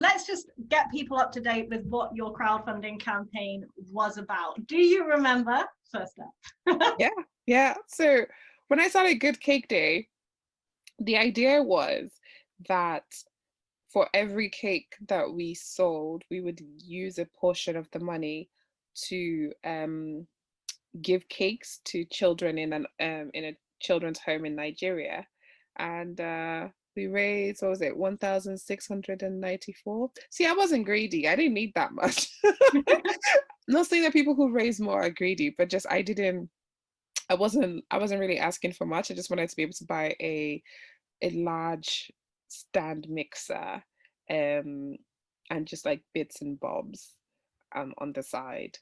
let's just get people up to date with what your crowdfunding campaign was about. Do you remember? First up. Yeah. So when I started Good Cake Day, the idea was that for every cake that we sold, we would use a portion of the money to give cakes to children in a children's home in Nigeria, and we raised, what was it, 1,694. See, I wasn't greedy. I didn't need that much. Not saying that people who raise more are greedy, but just I wasn't really asking for much. I just wanted to be able to buy a large stand mixer, and just like bits and bobs on the side.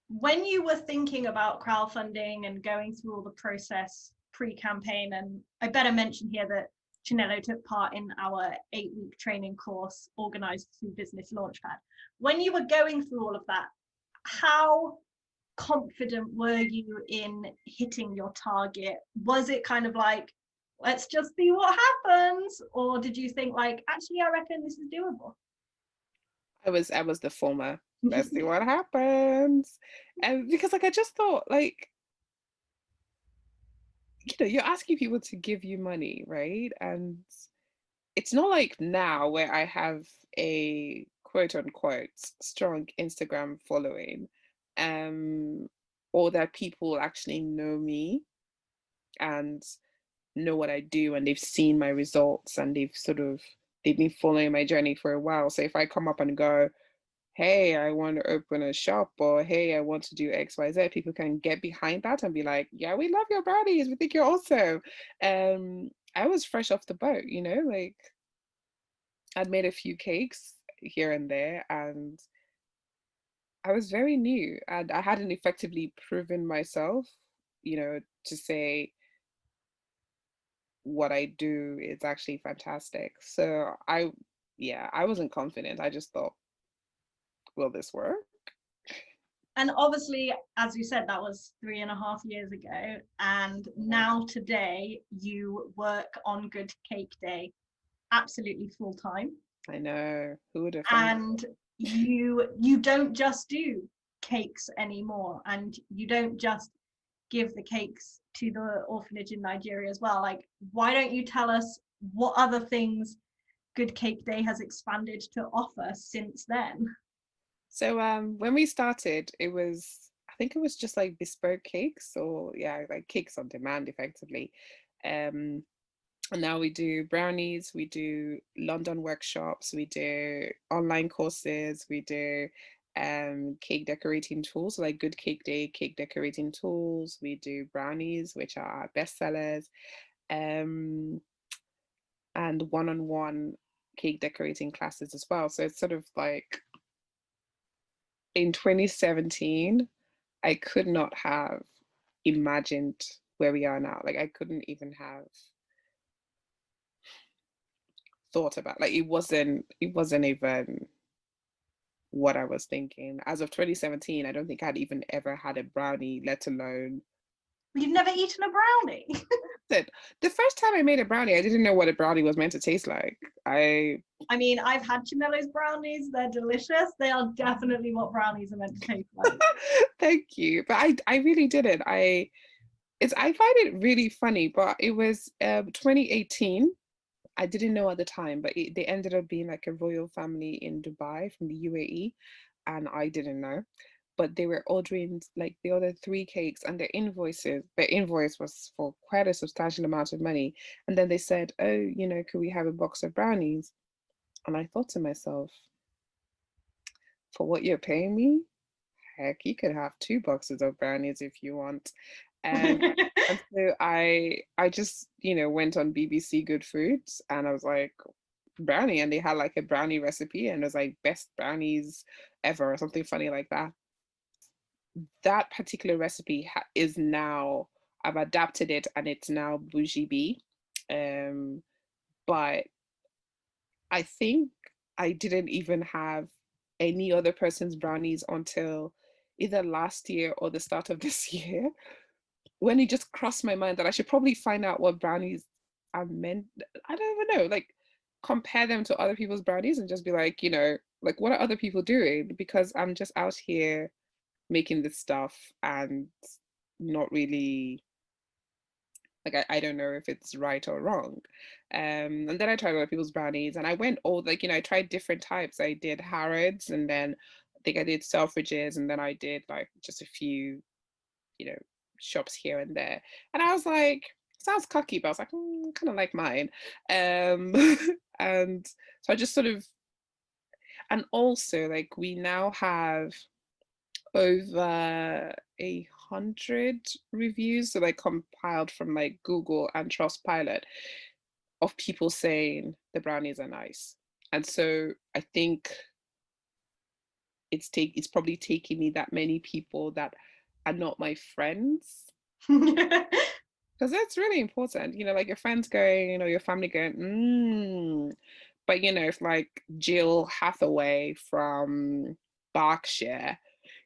When you were thinking about crowdfunding and going through all the process pre-campaign, and I better mention here that Chinelo took part in our 8-week training course organized through Business Launchpad. When you were going through all of that, how confident were you in hitting your target? Was it kind of like, let's just see what happens? Or did you think like, actually, I reckon this is doable? I was the former. Let's see what happens. And because like I just thought, like, you're asking people to give you money, right? And it's not like now where I have a quote unquote strong Instagram following, or that people actually know me and know what I do, and they've seen my results, and they've been following my journey for a while. So if I come up and go, hey, I want to open a shop, or hey, I want to do XYZ, people can get behind that and be like, yeah, we love your brownies, we think you're awesome. I was fresh off the boat, like I'd made a few cakes here and there, and I was very new, and I hadn't effectively proven myself, to say what I do is actually fantastic. So I wasn't confident. I just thought, will this work? And obviously, as you said, that was 3.5 years ago. And now today you work on Good Cake Day absolutely full time. I know, who would have and you don't just do cakes anymore, and you don't just give the cakes to the orphanage in Nigeria as well. Like, why don't you tell us what other things Good Cake Day has expanded to offer since then? So when we started, I think it was just like bespoke cakes, or like cakes on demand effectively. And now we do brownies, we do London workshops, we do online courses, we do cake decorating tools, like Good Cake Day cake decorating tools. We do brownies, which are our bestsellers, and one-on-one cake decorating classes as well. So it's sort of like, in 2017, I could not have imagined where we are now. Like, I couldn't even have thought about, like, it wasn't even what I was thinking. As of 2017, I don't think I'd even ever had a brownie, let alone. You've never eaten a brownie? The first time I made a brownie, I didn't know what a brownie was meant to taste like. I mean, I've had Chinelo's brownies. They're delicious. They are definitely what brownies are meant to taste like. Thank you. But I really didn't. I find it really funny, but it was 2018. I didn't know at the time, but they ended up being like a royal family in Dubai from the UAE, and I didn't know. But they were ordering like the other 3 cakes, and their invoice was for quite a substantial amount of money. And then they said, oh, could we have a box of brownies? And I thought to myself, for what you're paying me, heck, you could have 2 boxes of brownies if you want. And so I just, went on BBC Good Foods, and I was like, brownie, and they had like a brownie recipe, and it was like best brownies ever, or something funny like that. That particular recipe is now, I've adapted it, and it's now Bougie Bee. But I think I didn't even have any other person's brownies until either last year or the start of this year, when it just crossed my mind that I should probably find out what brownies are meant. I don't even know. Like, compare them to other people's brownies and just be like, like what are other people doing? Because I'm just out here making this stuff and not really like I don't know if it's right or wrong. And then I tried other people's brownies and I went all like, I tried different types. I did Harrods and then I think I did Selfridges and then I did like just a few, you know, shops here and there. And I was like, sounds cocky, but I was like, kind of like mine. Um, and so I just sort of, and also like we now have over 100 reviews, so like compiled from like Google and Trustpilot of people saying the brownies are nice. And so I think it's probably taking me that many people that are not my friends because that's really important, like your friends going or your family going but if like Jill Hathaway from Berkshire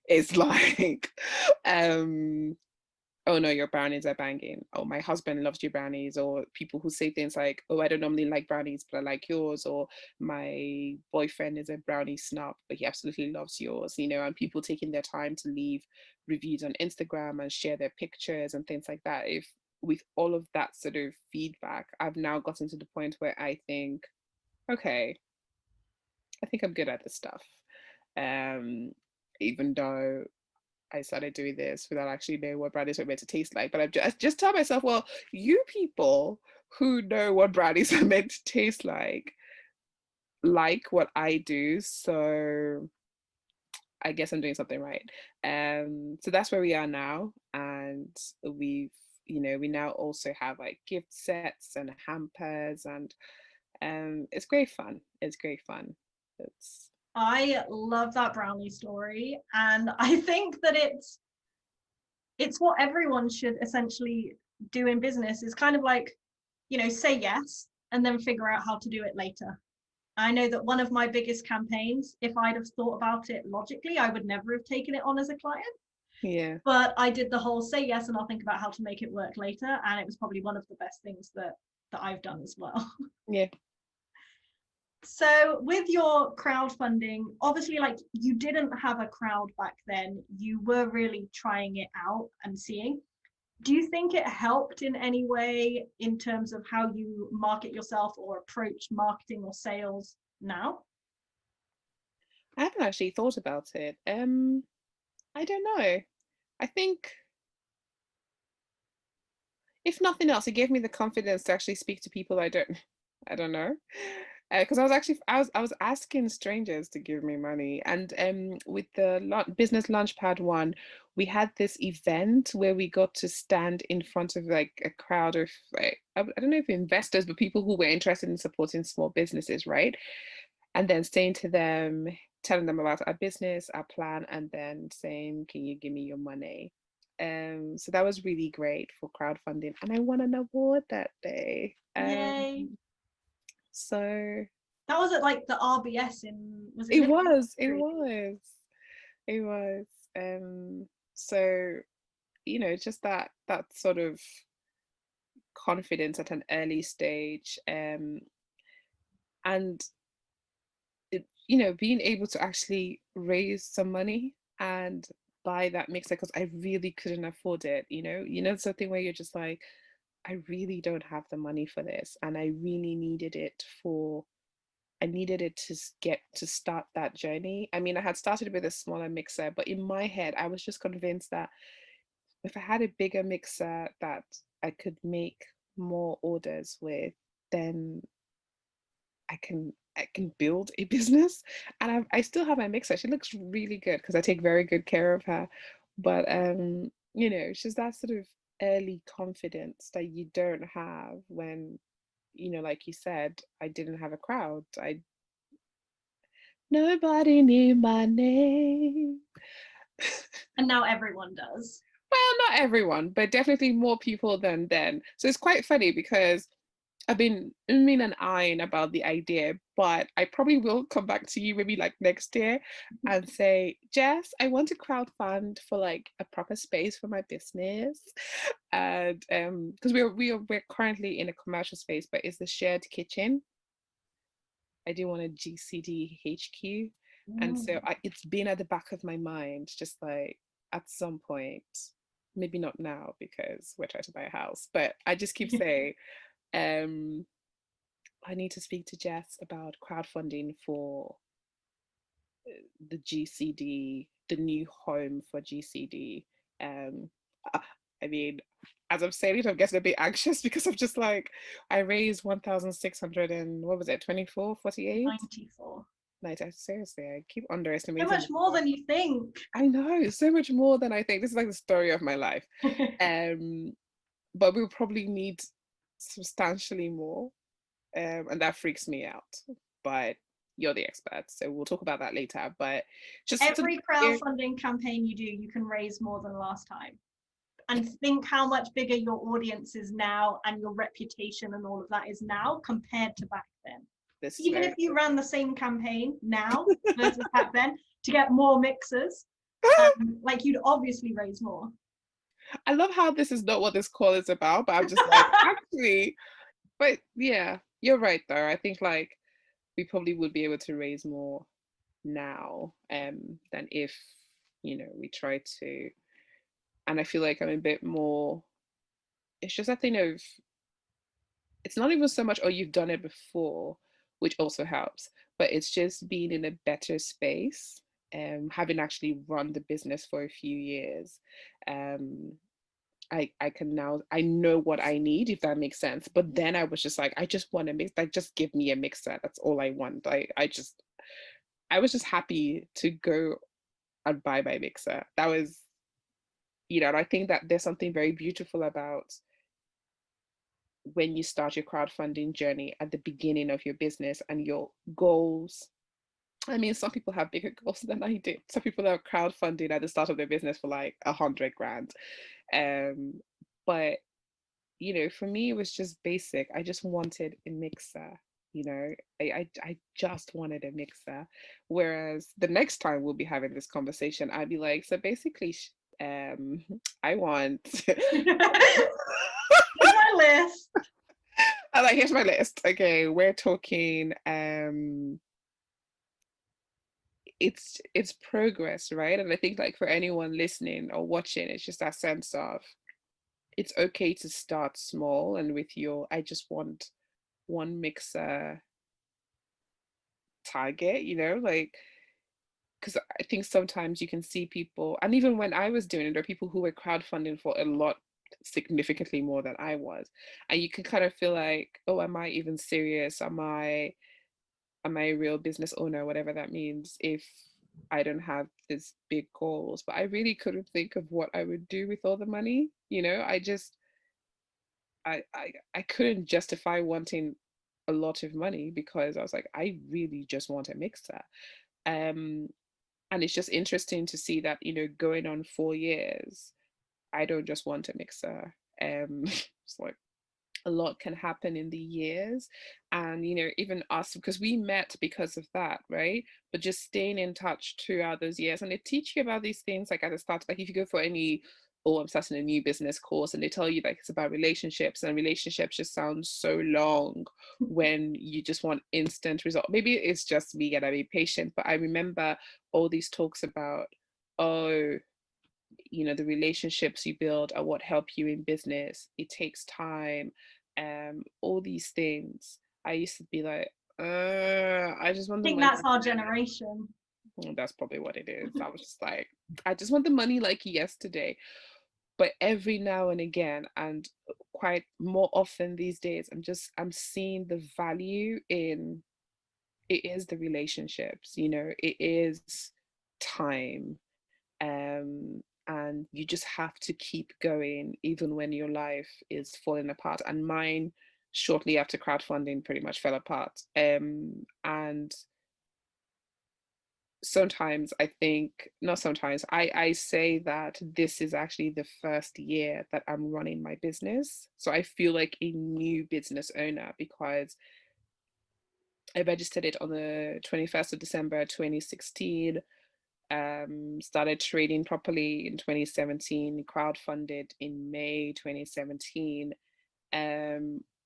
is like oh no, your brownies are banging. Oh, my husband loves your brownies. Or people who say things like, oh, I don't normally like brownies, but I like yours. Or my boyfriend is a brownie snob, but he absolutely loves yours, and people taking their time to leave reviews on Instagram and share their pictures and things like that. If with all of that sort of feedback, I've now gotten to the point where I think, okay, I think I'm good at this stuff. Even though I started doing this without actually knowing what brownies were meant to taste like. But I just tell myself, well, you people who know what brownies are meant to taste like what I do. So I guess I'm doing something right. So that's where we are now. And we now also have like gift sets and hampers and it's great fun. It's great fun. I love that brownie story, and I think that it's what everyone should essentially do in business, is kind of like, say yes and then figure out how to do it later. I know that one of my biggest campaigns, if I'd have thought about it logically, I would never have taken it on as a client. Yeah. But I did the whole say yes and I'll think about how to make it work later, and it was probably one of the best things that I've done as well. Yeah. So with your crowdfunding, obviously, like, you didn't have a crowd back then. You were really trying it out and seeing. Do you think it helped in any way in terms of how you market yourself or approach marketing or sales now? I haven't actually thought about it. I don't know. I think if nothing else, it gave me the confidence to actually speak to people I don't know. Because I was asking strangers to give me money, and with the business launchpad one, we had this event where we got to stand in front of like a crowd of like, I don't know if investors, but people who were interested in supporting small businesses, right? And then saying to them, telling them about our business, our plan, and then saying, "Can you give me your money?" So that was really great for crowdfunding, and I won an award that day. Yay. So That was at like the RBS in, was it it Liverpool was, it Street? was, it was. So just that sort of confidence at an early stage, and being able to actually raise some money and buy that mixer because I really couldn't afford it. Something where you're just like, I really don't have the money for this, and I really needed it to get to start that journey. I mean, I had started with a smaller mixer, but in my head, I was just convinced that if I had a bigger mixer that I could make more orders with, then I can build a business. And I still have my mixer. She looks really good because I take very good care of her. But it's just that sort of early confidence that you don't have when, like you said, I didn't have a crowd. Nobody knew my name. And now everyone does. Well, not everyone, but definitely more people than then. So it's quite funny because I've been umming and eyeing about the idea, but I probably will come back to you maybe like next year and say, Jess, I want to crowdfund for like a proper space for my business. And because we're currently in a commercial space, but it's the shared kitchen. I do want a GCD HQ. And so Mm. it's been at the back of my mind, just like at some point, maybe not now because we're trying to buy a house, but I just keep saying, um, I need to speak to Jess about crowdfunding for the GCD, the new home for GCD. Um, uh, I mean, as I'm saying it, I'm getting a bit anxious because I'm just like, I raised 1,600 and what was it, 24, 48? 94. Like, seriously, I keep So underestimating much more myself. than you think. I know so much more than I think. This is like the story of my life. Um, but we'll probably need substantially more, and that freaks me out. But you're the expert, so we'll talk about that later. But just to Every hear, crowdfunding campaign you do, you can raise more than last time. And think how much bigger your audience is now and your reputation and all of that is now compared to back then. this is Even if very you true. ran the same campaign now versus back then to get more mixers, like you'd obviously raise more. I love how this is not what this call is about, but I'm just like, actually, but yeah, you're right though. I think like we probably would be able to raise more now, than if, we try to. And I feel like I'm a bit more, it's just a thing of, it's not even so much, oh, you've done it before, which also helps, but it's just being in a better space, having actually run the business for a few years. um I can now, I know what I need, if that makes sense. But then I was just like, I just want to mix, like just give me a mixer, that's all I want. I was just happy to go and buy my mixer. That was, and I think that there's something very beautiful about when you start your crowdfunding journey at the beginning of your business and your goals. I mean, some people have bigger goals than I did. Some people are crowdfunding at the start of their business for like 100 grand. Um, but for me, it was just basic. I just wanted a mixer. I just wanted a mixer. Whereas the next time we'll be having this conversation, I'd be like, so basically, I want. Here's my list. I'm like, here's my list. Okay, we're talking. It's progress, right? And I think like for anyone listening or watching, it's just that sense of it's okay to start small and with your I just want one mixer target, like because I think sometimes you can see people, and even when I was doing it, there are people who were crowdfunding for a lot significantly more than I was. And you can kind of feel like, oh, am I even serious? Am I a real business owner, whatever that means, if I don't have this big goals? But I really couldn't think of what I would do with all the money. I just I couldn't justify wanting a lot of money because I was like, I really just want a mixer. Um, and it's just interesting to see that, going on 4 years, I don't just want a mixer. It's like a lot can happen in the years. And even us, because we met because of that, right? But just staying in touch throughout those years, and they teach you about these things like at the start, like if you go for any, oh, I'm starting a new business course, and they tell you like it's about relationships, and relationships just sounds so long when you just want instant result. Maybe it's just me and I'm impatient, but I remember all these talks about, oh, the relationships you build are what help you in business. It takes time, all these things. I used to be like, I just want I the think money. that's our generation. That's probably what it is. I was just like, I just want the money like yesterday. But every now and again, and quite more often these days, I'm seeing the value in it is the relationships, it is time. And you just have to keep going even when your life is falling apart. And mine, shortly after crowdfunding, pretty much fell apart. And sometimes I think, not sometimes, I say that this is actually the first year that I'm running my business. So I feel like a new business owner because I registered it on the 21st of December 2016, started trading properly in 2017, crowdfunded in May 2017.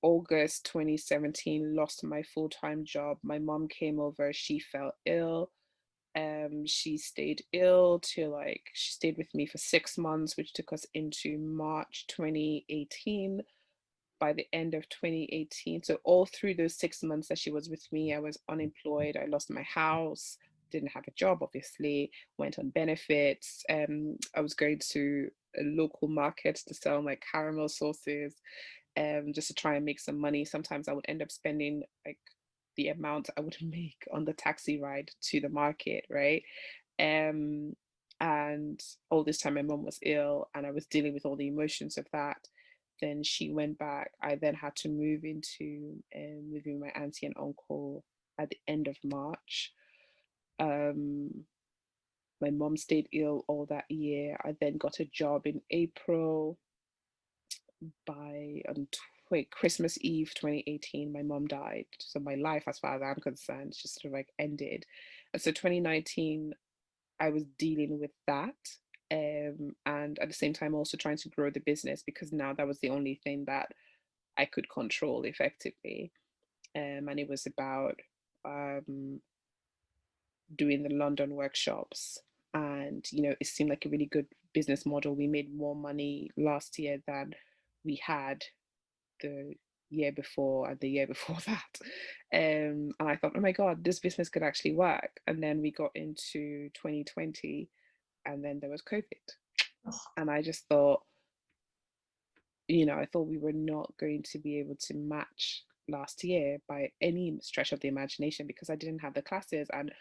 August 2017, lost my full-time job. My mom came over, she fell ill. She stayed ill till like, she stayed with me for 6 months, which took us into March 2018. By the end of 2018, so all through those 6 months that she was with me, I was unemployed. I lost my house, didn't have a job, obviously, went on benefits. I was going to a local market to sell like caramel sauces, just to try and make some money. Sometimes I would end up spending like the amount I would make on the taxi ride to the market, right? And all this time my mom was ill and I was dealing with all the emotions of that. Then she went back. I then had to move into living with my auntie and uncle at the end of March. Um, my mom stayed ill all that year. I then got a job in April. By Christmas Eve 2018, my mom died. So my life, as far as I'm concerned, just sort of like ended. And so 2019, I was dealing with that. And at the same time, also trying to grow the business because now that was the only thing that I could control effectively. And it was about doing the London workshops. And, it seemed like a really good business model. We made more money last year than we had the year before and the year before that. And I thought, oh my God, this business could actually work. And then we got into 2020 and then there was COVID. And I just thought, I thought we were not going to be able to match last year by any stretch of the imagination because I didn't have the classes. And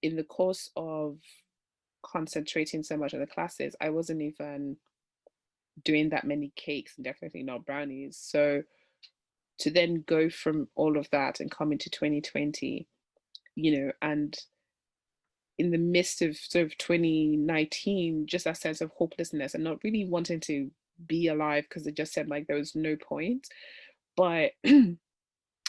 in the course of concentrating so much on the classes, I wasn't even doing that many cakes and definitely not brownies. So to then go from all of that and come into 2020, and in the midst of sort of 2019, just that sense of hopelessness and not really wanting to be alive because it just said like there was no point, but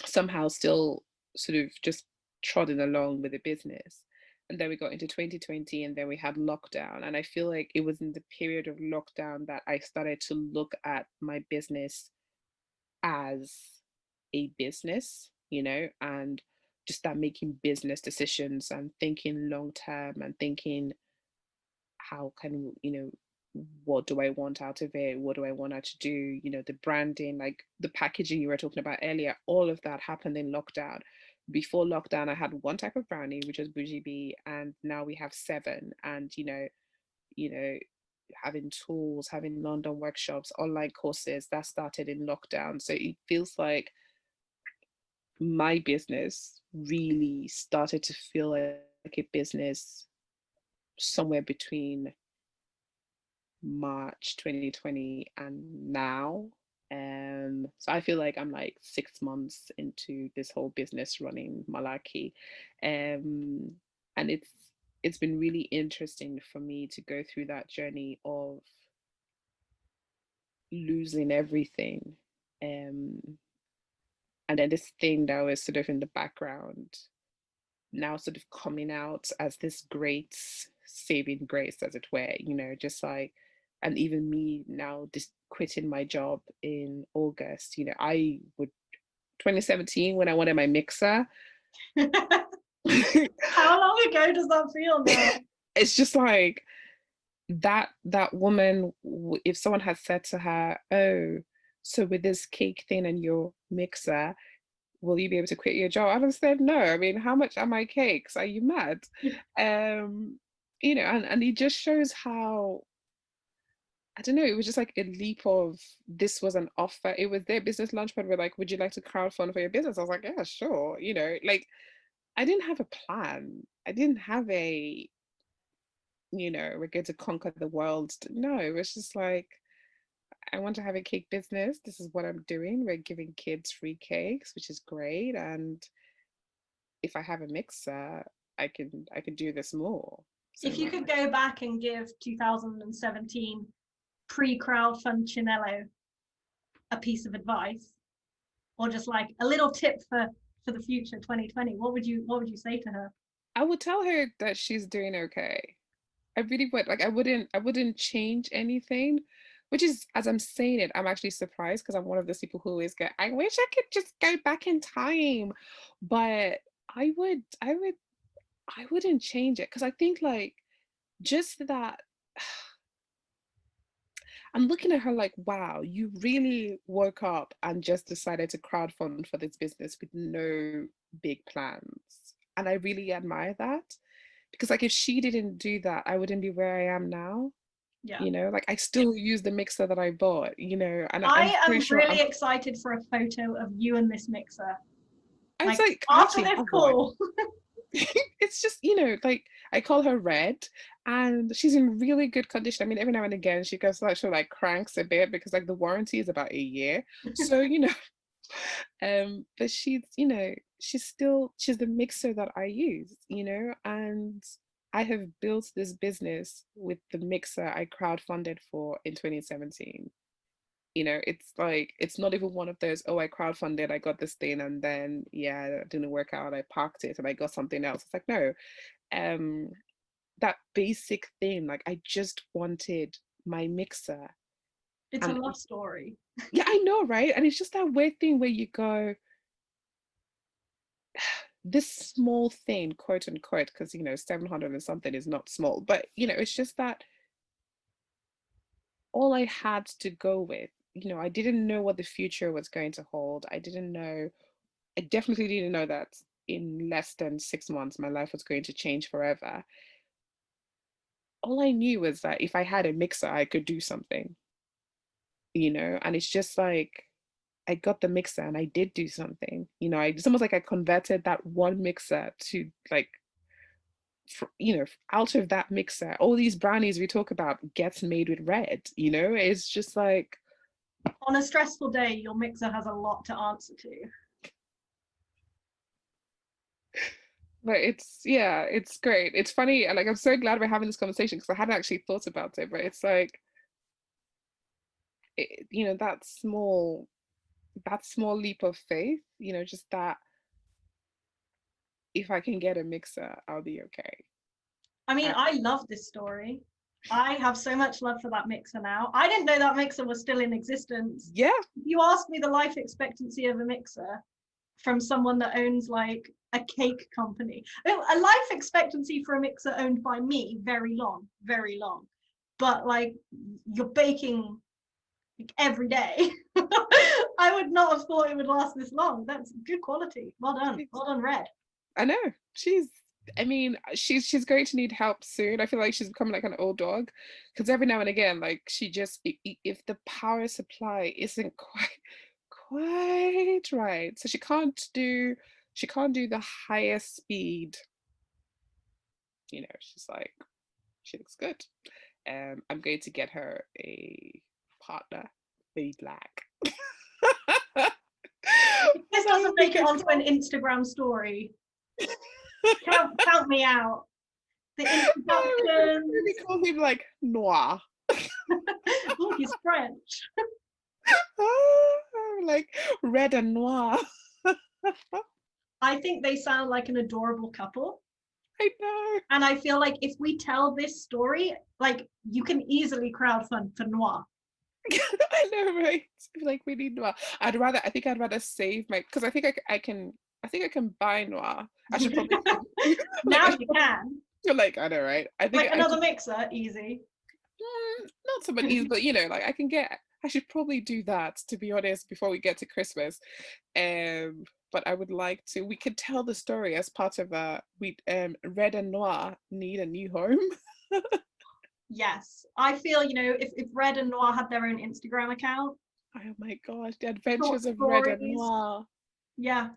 somehow still sort of just trotting along with the business. And then we got into 2020 and then we had lockdown. And I feel like it was in the period of lockdown that I started to look at my business as a business, and just start making business decisions and thinking long term and thinking how can, what do I want out of it? What do I want her to do? The branding, like the packaging you were talking about earlier, all of that happened in lockdown. Before lockdown, I had one type of brownie, which was Bougie Bee, and now we have seven. And you know, having tools, having London workshops, online courses that started in lockdown. So it feels like my business really started to feel like a business somewhere between March 2020 and now. So I feel like I'm like 6 months into this whole business running Malaki. And it's been really interesting for me to go through that journey of losing everything. And then this thing that was sort of in the background now sort of coming out as this great saving grace, as it were, just like, and even me now just quitting my job in August, I would 2017 when I wanted my mixer. How long ago does that feel now? It's just like that woman, if someone had said to her, oh, so with this cake thing and your mixer, will you be able to quit your job? I would have said no. I mean, how much are my cakes? Are you mad? And it just shows how, I don't know, it was just like a leap of, this was an offer. It was their business lunch, but we're like, would you like to crowdfund for your business? I was like, yeah, sure. Like I didn't have a plan. I didn't have a, we're going to conquer the world. No, it was just like, I want to have a cake business. This is what I'm doing. We're giving kids free cakes, which is great. And if I have a mixer, I can do this more. So if you could go back and give 2017 pre-crowdfund Chinelo a piece of advice, or just like a little tip for the future 2020, what would you say to her? I would tell her that she's doing okay. I really would. Like I wouldn't change anything, which is, as I'm saying it, I'm actually surprised because I'm one of those people who always go, I wish I could just go back in time. But I wouldn't change it because I think like just that I'm looking at her like, wow, you really woke up and just decided to crowdfund for this business with no big plans. And I really admire that because like if she didn't do that, I wouldn't be where I am now. Yeah. You know, like I still use the mixer that I bought, you know, and I'm I pretty am sure really excited for a photo of you and this mixer. I was Like like, I after actually this have one. call. It's just, you know, like I call her Red and she's in really good condition. I mean, every now and again she goes like she like cranks a bit because like the warranty is about a year. So, you know, but she's, you know, she's the mixer that I use, you know, and I have built this business with the mixer I crowdfunded for in 2017. You know, it's like it's not even one of those, oh, I crowdfunded, I got this thing, and then yeah, it didn't work out, I parked it and I got something else. It's like, no, um, that basic thing, like I just wanted my mixer. It's a And love story. yeah, I know, right? And it's just that weird thing where you go, this small thing, quote unquote, because you know, 700 and something is not small, but you know, it's just that all I had to go with, you know, I didn't know what the future was going to hold. I definitely didn't know that in less than 6 months my life was going to change forever. All I knew was that if I had a mixer, I could do something, you know, and it's just like I got the mixer and I did do something, you know, it's almost like I converted that one mixer to like, you know, out of that mixer, all these brownies we talk about gets made with red, you know, it's just like, On a stressful day, your mixer has a lot to answer to. but it's, yeah, it's great. It's funny. And like, I'm so glad we're having this conversation because I hadn't actually thought about it, but it's like, you know, that small leap of faith, you know, just that if I can get a mixer, I'll be okay. I mean, Uh, I love this story. I have so much love for that mixer now. I didn't know that mixer was still in existence. yeah, If you asked me the life expectancy of a mixer from someone that owns like a cake company, a life expectancy for a mixer owned by me, very long, very long. But like you're baking like, every day. I would not have thought it would last this long. That's good quality. Well done. Well done, Red. I know. I mean, she's going to need help soon. I feel like she's becoming like an old dog because every now and again, like she just, if the power supply isn't quite right, so she can't do the highest speed. You know, she's like, she looks good. I'm going to get her a partner, maybe black. If this doesn't make it onto an Instagram story, count me out. The introductions. We call him like Noir. Oh, he's French. Like red and noir. I think they sound like an adorable couple. I know. And I feel like if we tell this story, like you can easily crowdfund for Noir. I know, right? Like we need noir. I think I'd rather save my, because I think I can buy noir. I should probably Now like, you can. you're like, I know, right? I think Like another mixer, easy. not so much easy, but you know, like I should probably do that to be honest before we get to Christmas. But I would like to, we could tell the story as part of Red and Noir need a new home. Yes. I feel, if Red and Noir had their own Instagram account. Oh my gosh, the adventures of stories, Red and Noir. Yeah.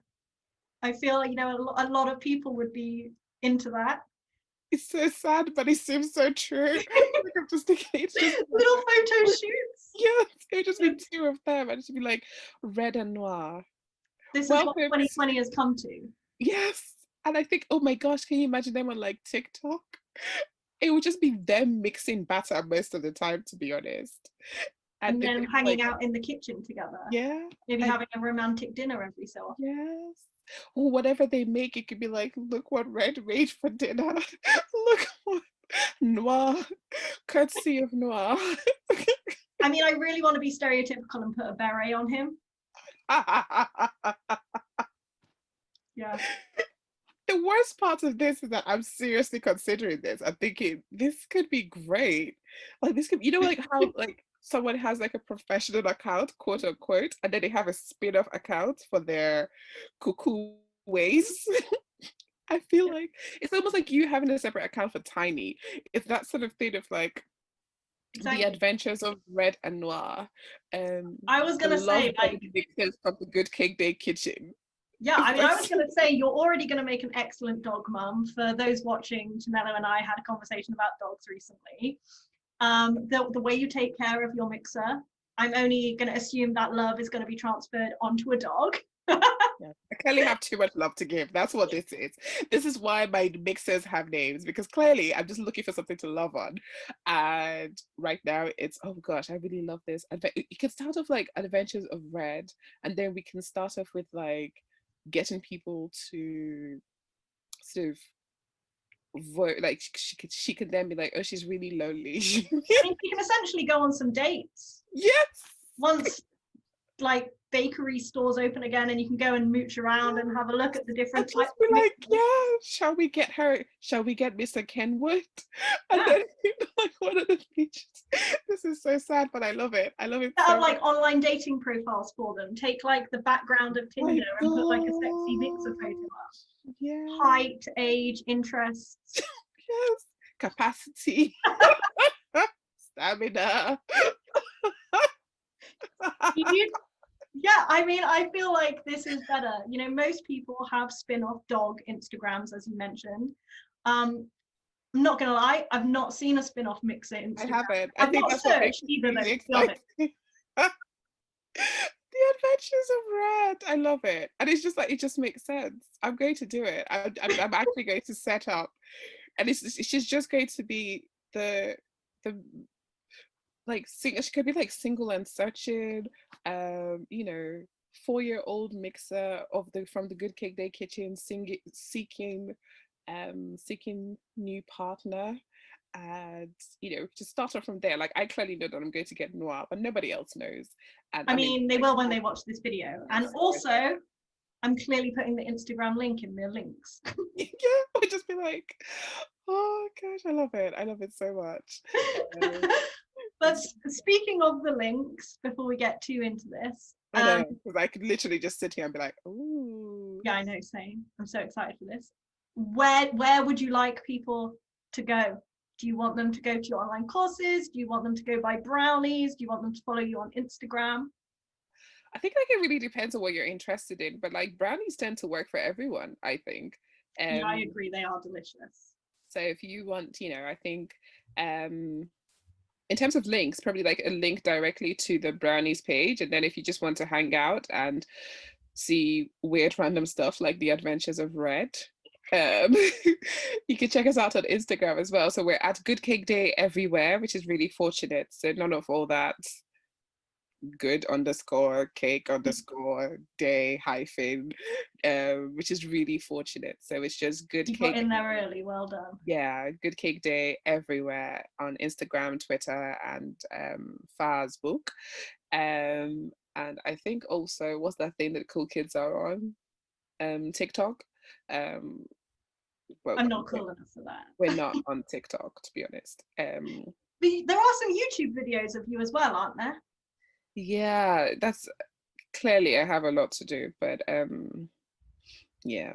I feel like, a lot of people would be into that. It's so sad, but it seems so true. Like I'm just thinking, it's just little photo shoots. Yeah, it would just be two of them. I'd just be like Red and Noir. This is what 2020 has come to. Yes. And I think, oh my gosh, can you imagine them on like TikTok? It would just be them mixing batter most of the time, to be honest. And then hanging out in the kitchen together. Yeah. Maybe having a romantic dinner every so often. Yes. Or whatever they make, it could be like, look what Red made for dinner. Look what Noir, courtesy of Noir. I mean, I really want to be stereotypical and put a beret on him. Yeah. The worst part of this is that I'm seriously considering this. I'm thinking this could be great. Like this could, like how like someone has like a professional account, quote unquote, and then they have a spin-off account for their cuckoo ways. I feel like it's almost like you having a separate account for Tiny. It's that sort of thing of like Exactly. the adventures of Red and Noir, I was the gonna say, love like, mixes from the Good Cake Day kitchen. yeah, It's I mean, like I was gonna say you're already gonna make an excellent dog mum. For those watching, Chinelo and I had a conversation about dogs recently. The way you take care of your mixer, I'm only gonna assume that love is gonna be transferred onto a dog. yeah. I clearly have too much love to give. That's what this is. This is why my mixers have names, because clearly I'm just looking for something to love on. And right now it's, oh gosh, I really love this. You can start off like Adventures of Red, and then we can start off with like getting people to sort of vote. Like she could then be like, oh, she's really lonely. I mean, you can essentially go on some dates Yes. once like bakery stores open again, and you can go and mooch around and have a look at the different I'd types just be of like, mixers. yeah, shall we get her? Shall we get Mr. Kenwood? And Yeah. then like one of the features. This is so sad, but I love it. I love it Set so up like much. online dating profiles for them. Take like the background of My Tinder and put like a sexy mixer photo God. up. Yeah. Height, age, interests. Yes. Capacity. Stamina. Yeah, I mean, I feel like this is better. You know, most people have spin-off dog Instagrams, as you mentioned. I'm not gonna lie, I've not seen a spin-off mixer I Instagram. haven't. I I've think not that's what makes searched it either though, really to be honest. exciting. The Adventures of Red. I love it. And it's just like, it just makes sense. I'm going to do it. I'm actually going to set up. And she's just going to be the like she could be like single and searching, 4-year-old mixer of the from the Good Cake Day kitchen, seeking new partner, and just start off from there. Like I clearly know that I'm going to get Noir, but nobody else knows. And I I mean, mean, they like, will when they watch this video. And also, I'm clearly putting the Instagram link in the links. yeah, I'd just be like, oh gosh, I love it. I love it so much. But speaking of the links, before we get too into this, I know, because I could literally just sit here and be like, ooh. yeah, I know, same. I'm so excited for this. Where would you like people to go? Do you want them to go to your online courses? Do you want them to go buy brownies? Do you want them to follow you on Instagram? I think like it really depends on what you're interested in, but like brownies tend to work for everyone, I think. Yeah, I agree. They are delicious. So if you want, I think in terms of links, probably like a link directly to the brownies page. And then if you just want to hang out and see weird random stuff like the Adventures of Red, you can check us out on Instagram as well. So we're at Good Cake Day everywhere, which is really fortunate. So none of all that good_cake_day hyphen, which is really fortunate. So it's just Good You Cake. got in there early. Well done. Yeah, Good Cake Day everywhere on Instagram, Twitter, and Facebook. And I think also, what's that thing that cool kids are on? TikTok. Well, I'm not cool enough for that. we're not on TikTok, to be honest. There are some YouTube videos of you as well, aren't there? Yeah, that's clearly I have a lot to do, but yeah.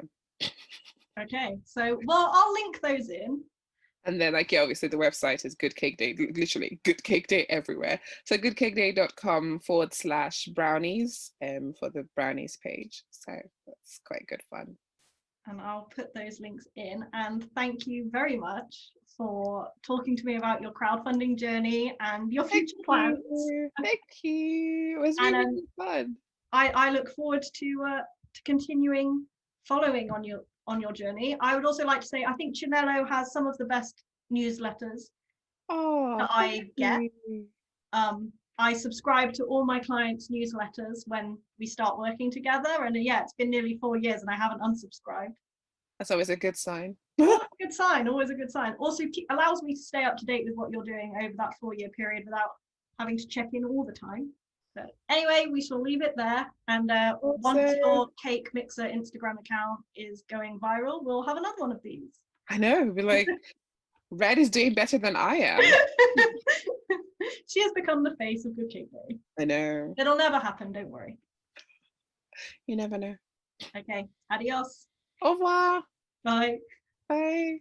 Okay, so well, I'll link those in. And then like, yeah, obviously the website is Good Cake Day, literally Good Cake Day everywhere. So goodcakeday.com/brownies for the brownies page. So that's quite good fun. And I'll put those links in. And thank you very much for talking to me about your crowdfunding journey and your future plans. Thank you. It was really fun. I look forward to continuing following on your journey. I would also like to say I think Chinelo has some of the best newsletters that I get. I subscribe to all my clients' newsletters when we start working together, and yeah, it's been nearly 4 years and I haven't unsubscribed. That's always a good sign. Always a good sign, always a good sign. Also allows me to stay up to date with what you're doing over that 4-year period without having to check in all the time. But anyway, we shall leave it there. And once Awesome. your cake mixer Instagram account is going viral, we'll have another one of these. I know. We're like, Red is doing better than I am. She has become the face of Good Cake Day. I know. It'll never happen, don't worry. You never know. Okay, adios. Au revoir. Bye. Bye.